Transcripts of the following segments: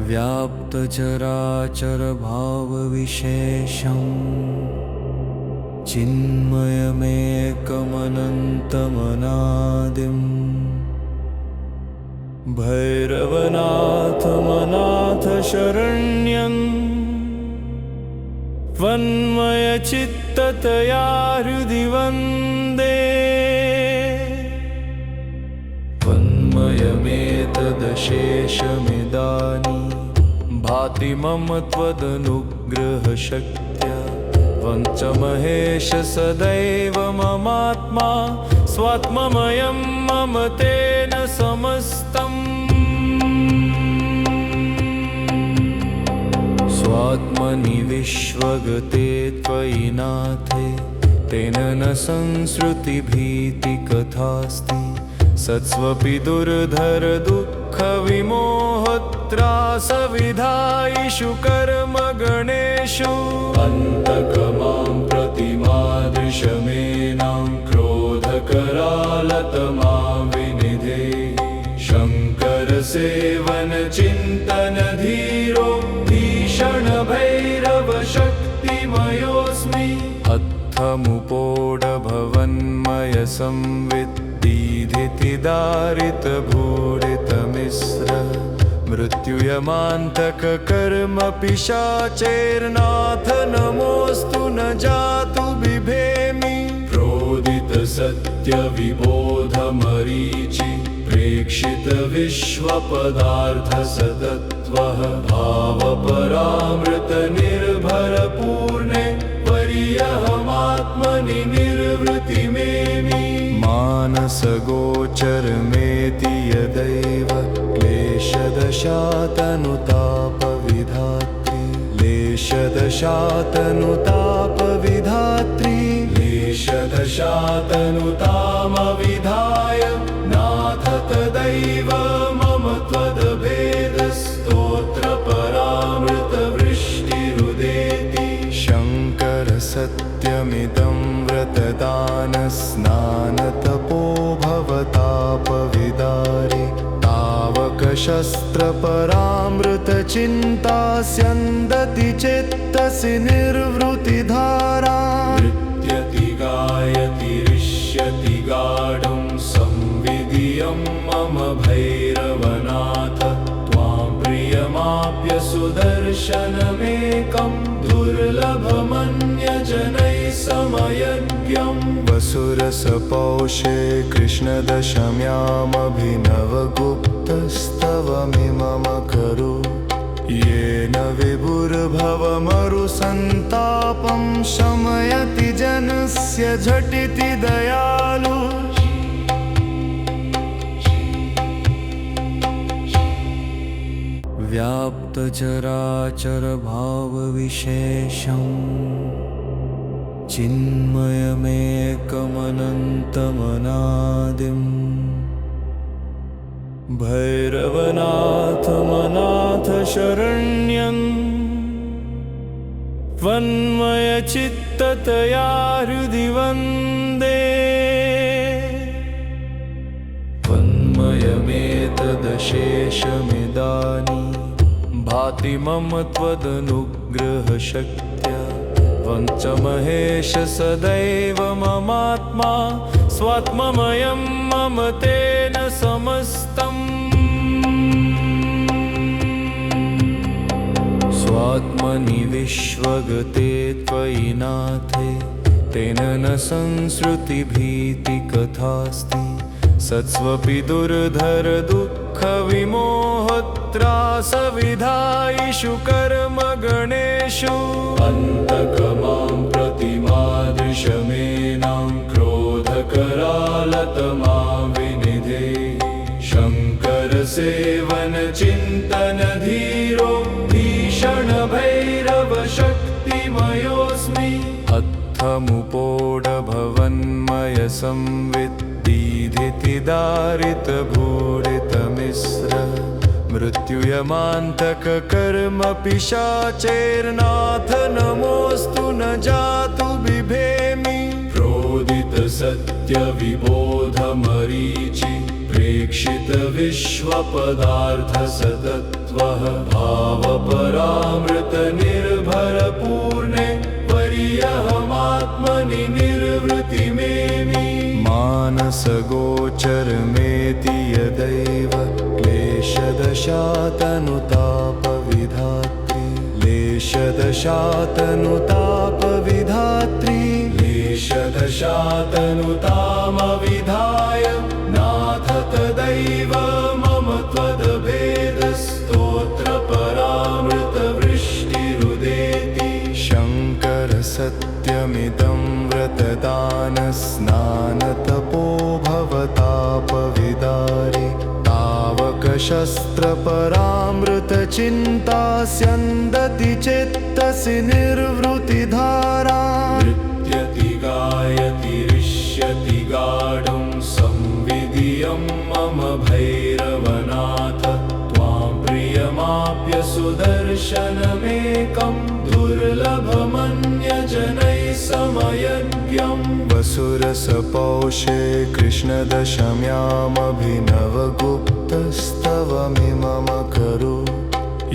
व्याप्तचराचर भावविशेषं चिन्मयमेकमनन्तमनादिं भैरवनाथमनाथ शरण्यं त्वन्मयचित्ततया हृदि वन्दे। त्वन्मयमेतदशेषमिदानीं भाति मम त्वदनुग्रहशक्त्या त्वं च महेश सदैव ममात्मा स्वात्ममयं मम तेन समस्तम्। स्वात्मनि विश्वगते त्वयि नाथे तेन न संसृतिभीतिकथास्ति। सत्स्वपि दुर्धर दुःखविमोहत्रासविधायिषु कर्मगणेषु अन्तकमां प्रतिमादृशमेनां क्रोधकरालतमां विनिधेहि। शङ्करसेवनचिन्तनधीरो भीषणभैरवशक्तिमयोऽस्मि। अत्थमुपोढभवन्मयसंवित् दारितभूरितमिस्र मृत्युयमान्तककर्मपिशाचैर्नाथ नमोऽस्तु न जातु बिभेमि। प्रोदितसत्यविबोधमरीचि प्रेक्षितविश्वपदार्थसतत्त्वः भावपरामृतनिर्भरपूर्णे परियहमात्मनि निर्वृतिमेमि। मानसगोचरमेति यदैव लेशदशातनुतापविधात्री लेशदशातनुतापविधात्री लेशदशातनुतामविधाय नाथ तदैव मम त्वदभेदस्तोत्रपरामृतवृष्टिरुदेति। शङ्करसत्यमिदं व्रतदानस्नानतपो भवतापविदारे तावकशस्त्रपरामृतचिन्ता स्यन्दति चेत्तसि निर्वृतिधारा। नृत्यति गायति ऋष्यति गाढं संविधियं मम भैरवनाथ। त्वां प्रियमाप्य सुदर्शनमेकं दुर्लभमन्यजनैः समयज्ञम्। वसुरसपौषे कृष्णदशम्यामभिनवगुप्तस्तवमिममकरु येन विभुर्भवमरुसन्तापं शमयति जनस्य झटिति दयालु। व्याप्तचराचर भावविशेषं चिन्मयमेकमनन्तमनादिं भैरवनाथमनाथ शरण्यं त्वन्मयचित्ततया हृदि वन्दे। त्वन्मयमेतदशेषमिदानीं भाति मम त्वदनुग्रहशक्त्या त्वं च महेश सदैव ममात्मा स्वात्ममयं मम तेन समस्तम्। स्वात्मनि विश्वगते त्वयि नाथे तेन न संसृतिभीतिकथास्ति। सत्स्वपि दुर्धर दुःखविमोहत्रासविधायिषु कर्मगणेषु अन्तकमां प्रतिमादृशमेनां क्रोधकरालतमां विनिधेहि। शङ्करसेवनचिन्तनधीरो भीषणभैरवशक्तिमयोऽस्मि। अत्थमुपोढभवन्मयसंवित् दारितभूरितमिस्र मृत्युयमान्तककर्मपिशाचैर्नाथ नमोऽस्तु न जातु बिभेमि। प्रोदितसत्यविबोधमरीचि प्रेक्षित विश्वपदार्थसतत्वः भावपरामृत निर्भरपूर्णे परियहमात्मनि निर्वृतिमेमि मानसगोचरमेति यदैव लेशदशातनुतापविधात्री लेशदशातनुतापविधात्री लेशदशातनुतामविधाय नाथ तदैव मम त्वदभेदस्तोत्रपरामृतवृष्टिरुदेति शङ्कर सत्यमिदं व्रतदानस्नानतपो भवतापविदारे तावकशस्त्रपरामृतचिन्ता स्यन्दति चेत्तसि निर्वृतिधारा नृत्यति गायति ऋष्यति गाढं संविधियं मम भैरवनाथ त्वां प्रियमाप्य सुदर्शनमेकं दुर्लभमन्यजनैः समयज्ञं वसुरसपौषे कृष्णदशम्यामभिनवगुप्तस्तवमिमम खरु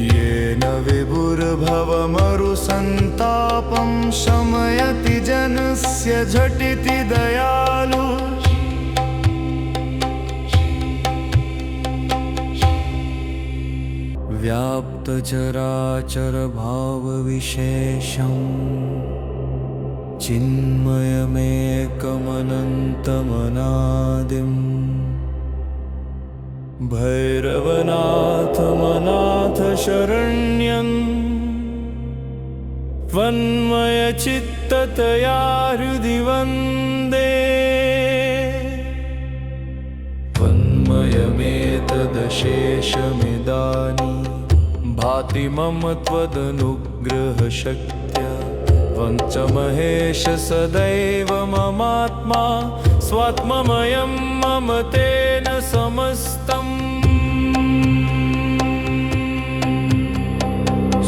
येन विभुर्भवमरुसन्तापं शमयति जनस्य झटिति दयालु व्याप्तचराचरभावविशेषं चिन्मयमेकमनन्तमनादिं भैरवनाथमनाथ शरण्यं त्वन्मयचित्ततया हृदि वन्दे त्वन्मयमेतदशेषमिदानीं भाति मम त्वदनुग्रहशक्त्या वञ्चमहेश सदैव ममात्मा स्वात्ममयं मम तेन समस्तम्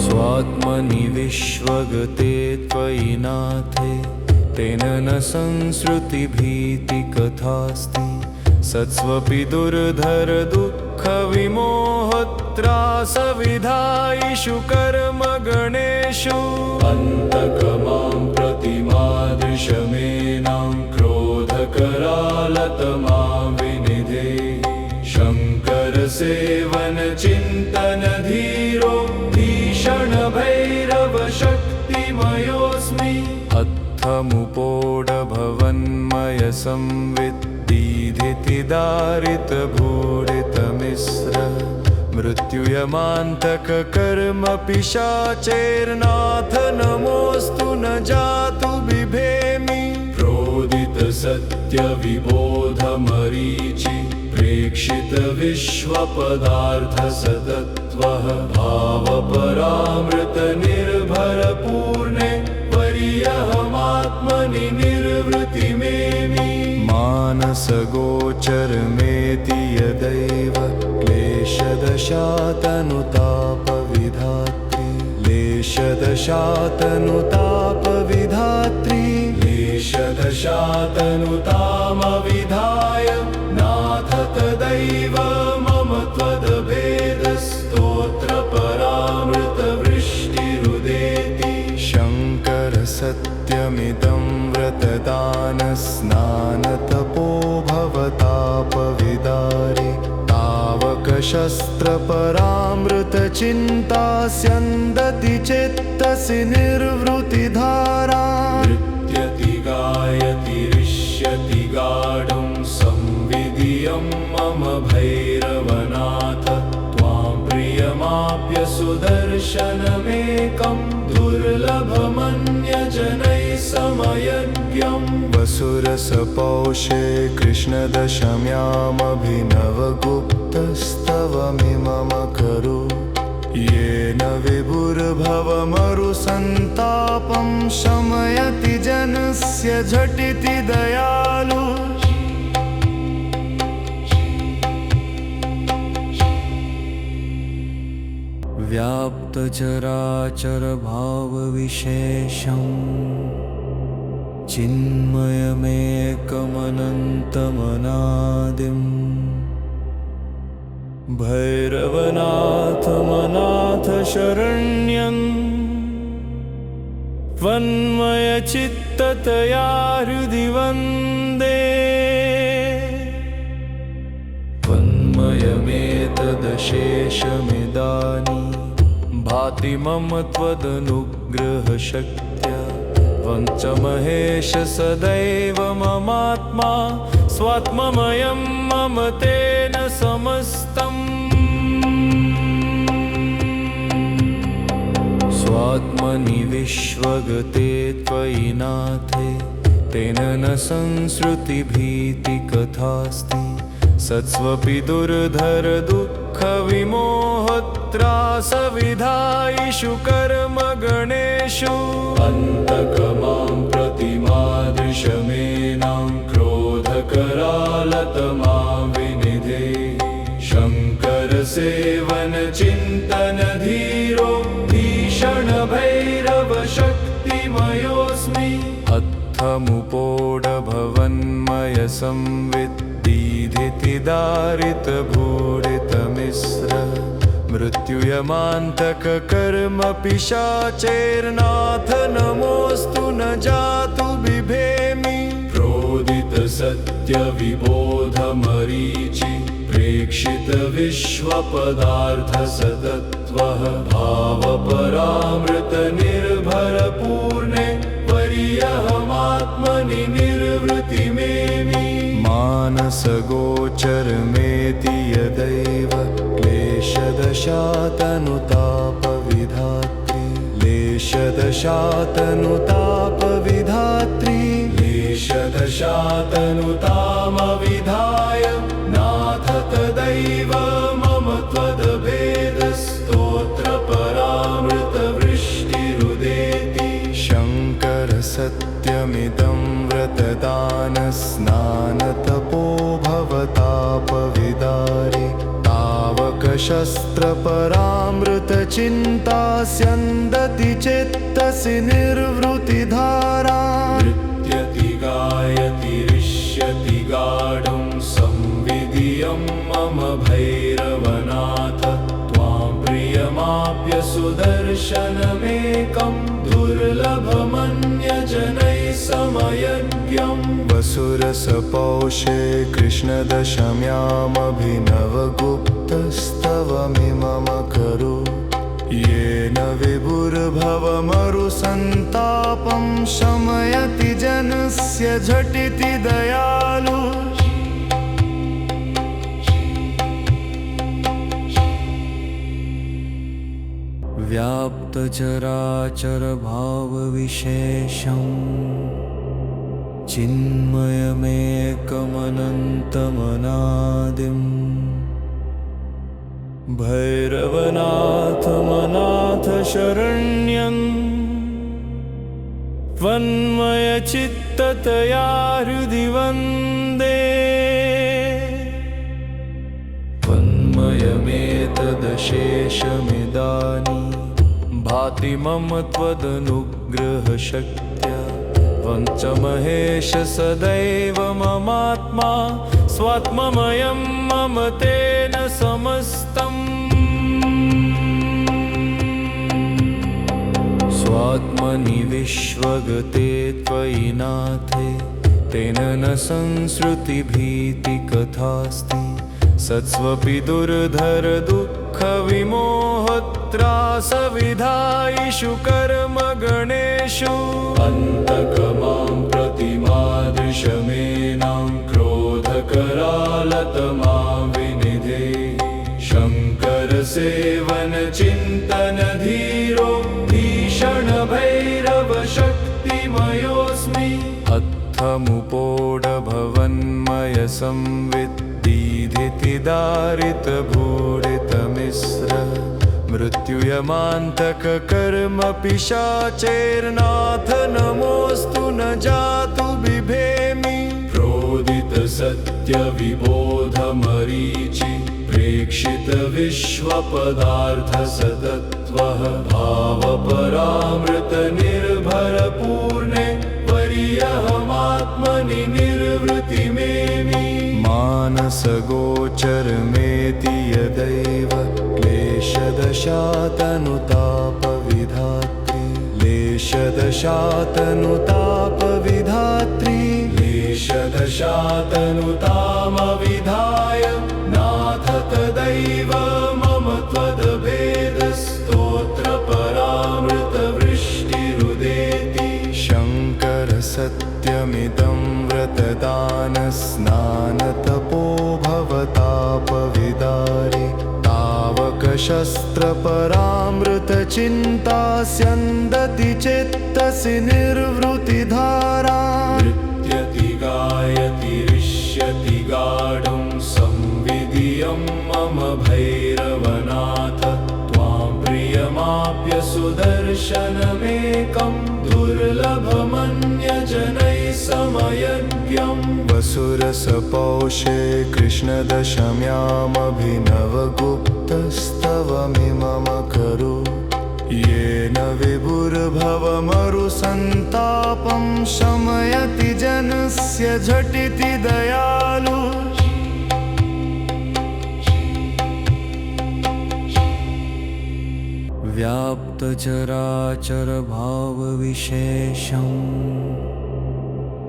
स्वात्मनि विश्वगते त्वयि नाथे तेन न संसृतिभीतिकथास्ति सत्स्वपि दुर्धर दुःखविमोहत्रासविधायिषु कर्मगणेषु अन्तकमां प्रतिमादृशमेनां क्रोधकरालतमां विनिधे शङ्करसेवनचिन्तनधीरो भीषणभैरवशक्तिमयोऽस्मि हत्थमुपोढभवन्मयसंवित् दीधितिदारितभूरितमिस्र मृत्युयमान्तककर्मपिशाचैर्नाथ नमोऽस्तु न जातु बिभेमि प्रोदितसत्यविबोधमरीचि प्रेक्षित विश्वपदार्थसतत्वः भावपरामृत निर्भरपूर्णे परियहमात्मनि निर्वृतिमेमि मानसगोचरमेति यदैव लेशदशातनुतापविधात्री लेशदशातनुतापविधात्री लेशदशातनुतामविधाय नाथ तदैव मम त्वदभेदस्तोत्रपरामृतवृष्टिरुदेति शङ्कर सत्यमिदं व्रतदानस्नानतपो भवतापविदारे तावकशस्त्रपरामृतचिन्ता स्यन्दति चेत्तसि निर्वृतिधारा नृत्यति गायति ऋष्यति गाढं संविधियं मम भैरवनाथ त्वां प्रियमाप्य सुदर्शनमेकं दुर्लभमन्यजनैः समयज्ञं वसुरसपौषे कृष्णदशम्यामभिनवगुप्तस्तवमिमम खरु येन विभुर्भवमरुसन्तापं शमयति जनस्य झटिति दयालु व्याप्तचराचरभावविशेषं चिन्मयमेकमनन्तमनादिं भैरवनाथमनाथ शरण्यं त्वन्मयचित्ततया हृदि वन्दे त्वन्मयमेतदशेषमिदानीं भाति मम त्वदनुग्रहशक्त्या त्वं च महेश सदैव ममात्मा स्वात्ममयं मम तेन समस्तम् स्वात्मनि विश्वगते त्वयि नाथे तेन न संसृतिभीतिकथास्ति सत्स्वपि दुर्धर दुःखविमोहत्रासविधायिषु कर्मगणेषु अन्तकमां प्रतिमादृशमेनां क्रोधकरालतमा विनिधेहि शङ्करसेवनचिन्तनधीरो भैरवशक्तिमयोऽस्मि अत्थमुपोडभवन्मयसंविद्दीधितिदारितभूरितमिस्र मृत्युयमान्तककर्मपिशाचैर्नाथ नमोऽस्तु न जातु बिभेमि प्रोदितसत्यविबोधमरीचि प्रेक्षितविश्वपदार्थसतत्त्वः भावपरामृतनिर्भरपूर्णे परियहमात्मनि निर्वृतिमेमि मानसगोचरमेति यदैव लेशदशातनुतापविधात्री लेशदशातनुतापविधात्री लेशदशातनुतामविधाय नाथ तदैव मम त्वदभेदस्तोत्रपरामृतवृष्टिरुदेति शङ्कर सत्यमिदं व्रतदानस्नानतपो भवतापविदारे तावकशस्त्रपरामृतचिन्तास्यन्दति चेत्तसि निर्वृतिधारा नृत्यति गायति ऋष्यति गाढं संविधियं मम भैरवनाथ त्वां प्रियमाप्य सुदर्शनमेकं दुर्लभमन्यजनैः समयज्ञं वसुरसपौषे कृष्णदशम्यामभिनवगुप्तस्तवमिमम खरु येन विभुर्भवमरुसन्तापं शमयति जनस्य झटिति दयालु व्याप्तचराचरभावविशेषं चिन्मयमेकमनन्तमनादिं भैरवनाथमनाथ शरण्यं त्वन्मयचित्ततया हृदि वन्दे त्वन्मयमेतदशेषमिदानीं भाति मम त्वदनुग्रहशक्त्या त्वं च महेश सदैव ममात्मा स्वात्ममयं मम तेन समस्तम् स्वात्मनि विश्वगते त्वयि नाथे तेन न संसृतिभीतिकथास्ति सत्स्वपि दुर्धर दुःखविमोहत्रासविधायिषु कर्मगणेषु अन्तकमां प्रतिमादृशमेनां क्रोधकरालतमा विनिधेहि शङ्करसेवनचिन्तनधीरो भैरवशक्तिमयोऽस्मि अत्थमुपोडभवन्मयसंविद्दीधितिदारितभूरितमिस्र मृत्युयमान्तककर्मपिशाचैर्नाथ नमोऽस्तु न जातु बिभेमि प्रोदितसत्यविबोधमरीचि प्रेक्षितविश्वपदार्थसतत्त्वः भावपरामृतनिर्भरपूर्णे परियहमात्मनि निर्वृतिमेमि मानसगोचरमेति यदैव लेशदशातनुतापविधात्री लेशदशातनुतापविधात्री लेशदशातनुतामविधाय नाथ तदैव मम त्वदभेदस्तोत्रपरामृतवृष्टिरुदेति शङ्कर सत्यमिदं व्रतदानस्नानतपो भवतापविदारे तावकशस्त्रपरामृतचिन्ता स्यन्दति चेत्तसि निर्वृतिधारा नृत्यति गायति ऋष्यति गाढं संविधियं मम भैरवनाथ त्वां प्रियमाप्य सुदर्शनमेकं दुर्लभमन्यजनैः समयज्ञं वसुरसपौषे कृष्णदशम्यामभिनवगुप्तस्तवमिममकरु येन विभुर्भवमरुसन्तापं शमयति जनस्य झटिति दयालु व्याप्तचराचरभावविशेषम्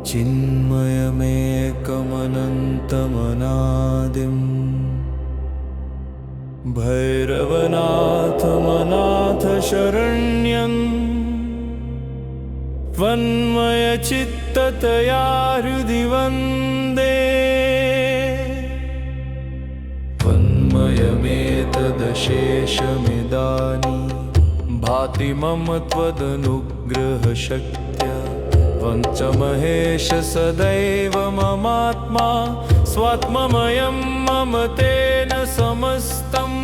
चिन्मयमेकमनन्तमनादिम् भैरवनाथमनाथ शरण्यं त्वन्मयचित्ततया हृदि वन्दे त्वन्मयमेतदशेषमिदानीं भाति मम त्वदनुग्रहशक्त्या त्वञ्च सदैव ममात्मा स्वात्ममयं मम तेन समस्तम्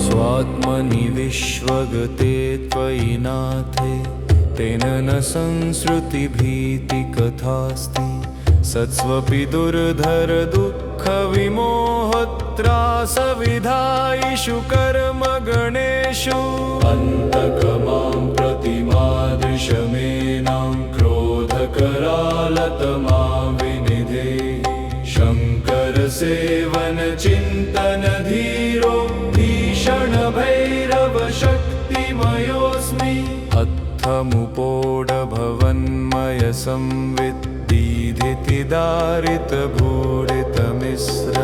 स्वात्मनि विश्वगते त्वयि नाथे तेन न संसृतिभीतिकथास्ति सत्स्वपि दुर्धर दुःखविमोहत्रासविधायिषु कर्मगणेषु अन्तकमां प्रतिमादृशमेनां क्रोधकरालतमां विनिधे शङ्करसेवनचिन्तनधीरो भीषणभैरवशक्तिमयोऽस्मि अत्थमुपोढभवन्मयसंवित् दीधितिदारितभूरितमिस्र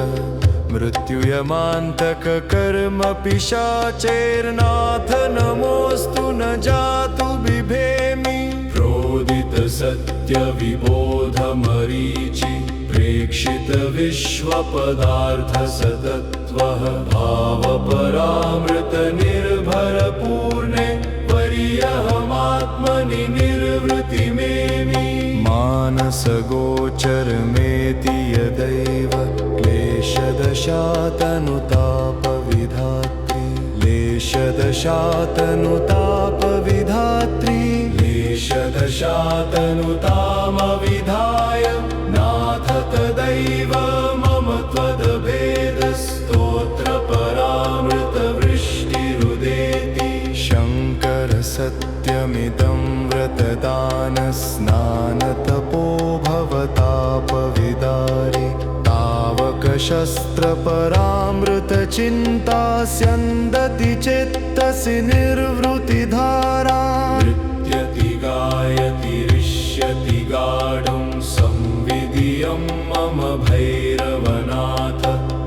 मृत्युयमान्तककर्मपिशाचैर्नाथ नमोऽस्तु न जातु बिभेमि प्रोदितसत्यविबोधमरीचि प्रेक्षितविश्वपदार्थसतत्त्वः भावपरामृतनिर्भरपूर्णे पर्यहमात्मनि निर्वृतिमेमि मानसगोचरमेति यदैव लेशदशातनुतापविधात्री लेशदशातनुतापविधात्री लेशदशातनुतामविधाय नाथ तदैव मम त्वदभेदस्तोत्रपरामृतवृष्टिरुदेति शङ्कर सत्यमिदं व्रतदानस्नानतपो भवतापविदारे तावकशस्त्रपरामृतचिन्ता स्यन्दति चेत्तसि निर्वृतिधारा नृत्यति गायति ऋष्यति गाढं संविधियं मम भैरवनाथ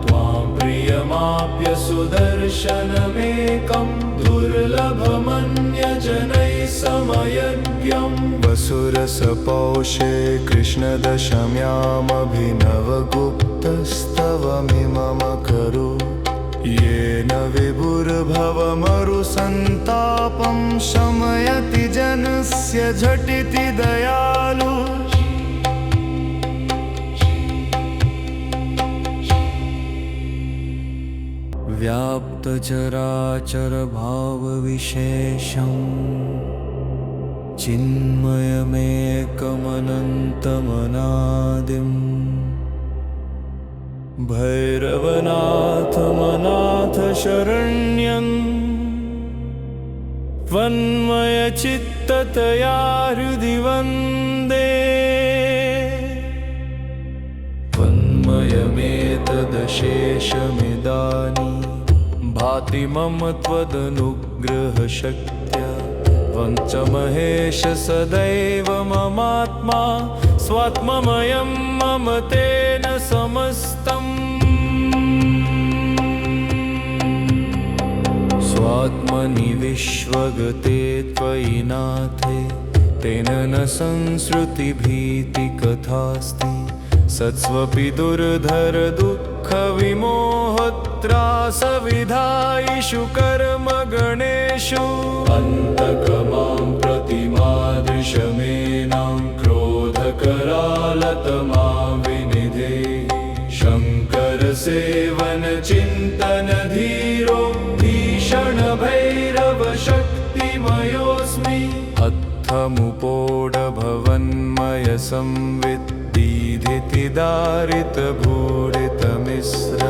त्वां प्रियमाप्य सुदर्शनमेकं दुर्लभमन्यजनैः समयज्ञं वसुरसपौषे कृष्णदशम्यामभिनवगुप्तस्तवमिममकरु येन विभुर्भवमरुसन्तापं शमयति जनस्य झटिति दयालु व्याप्तचराचरभावविशेषम् चिन्मयमेकमनन्तमनादिम् भैरवनाथमनाथ शरण्यं त्वन्मयचित्ततया हृदि वन्दे यदशेषमिदानीं भाति मम त्वदनुग्रहशक्त्या वञ्चमहेश सदैव ममात्मा स्वात्ममयं मम तेन समस्तम् स्वात्मनि विश्वगते त्वयि नाथे तेन न संसृतिभीतिकथास्ति सत्स्वपि दुर्धर दुःखविमोहत्रासविधायिषु कर्मगणेषु अन्तकमां प्रतिमादृशमेनां क्रोधकरालतमा विनिधेहि शङ्करसेवनचिन्तनधीरो भैरवशक्तिमयोऽस्मि अत्थमुपोडभवन्मयसंविद्दीधितिदारितभूरितमिस्र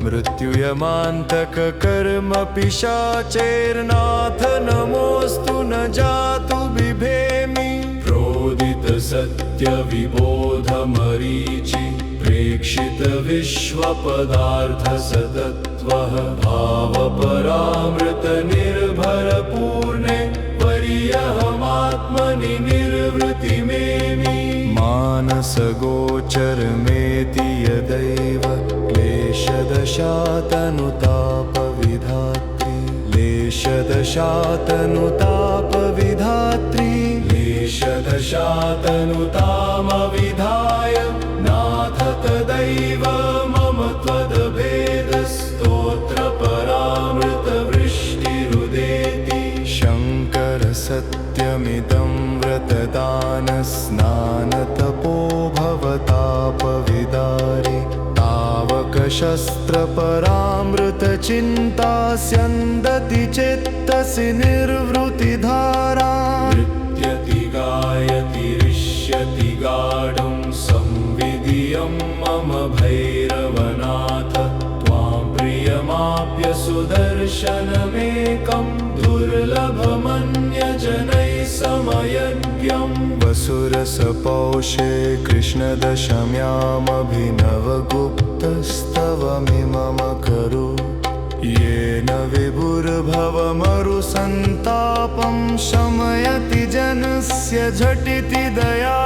मृत्युयमान्तककर्मपिशाचैर्नाथ नमोऽस्तु न जातु बिभेमि प्रोदितसत्यविबोधमरीचि प्रेक्षितविश्वपदार्थसतत्त्वः भावपरामृतनिर्भरपूर्णे परियहमात्मनि निर्वृतिमेमि मानसगोचरमेति यदैव लेशदशातनुतापविधात्री लेशदशातनुतापविधात्री लेशदशातनुतामविधाय नाथ तदैव मम त्वदभेदस्तोत्रपरामृतवृष्टिरुदेति शङ्कर सत्यमिदं व्रतदानस्नानतपो भवतापविदारे तावकशस्त्रपरामृतचिन्तास्यन्दति चित्तसि निर्वृतिधारा नृत्यति गायति ऋष्यति गाढं संविधियं मम भैरवनाथ त्वां प्रियमाप्य सुदर्शनमेकं दुर्लभमन्यजनैः समयज्ञं वसुरसपौषे कृष्णदशम्यामभिनवगुप्तस्तवमिमम करु येन विभुर्भवमरुसन्तापं शमयति जनस्य झटिति दया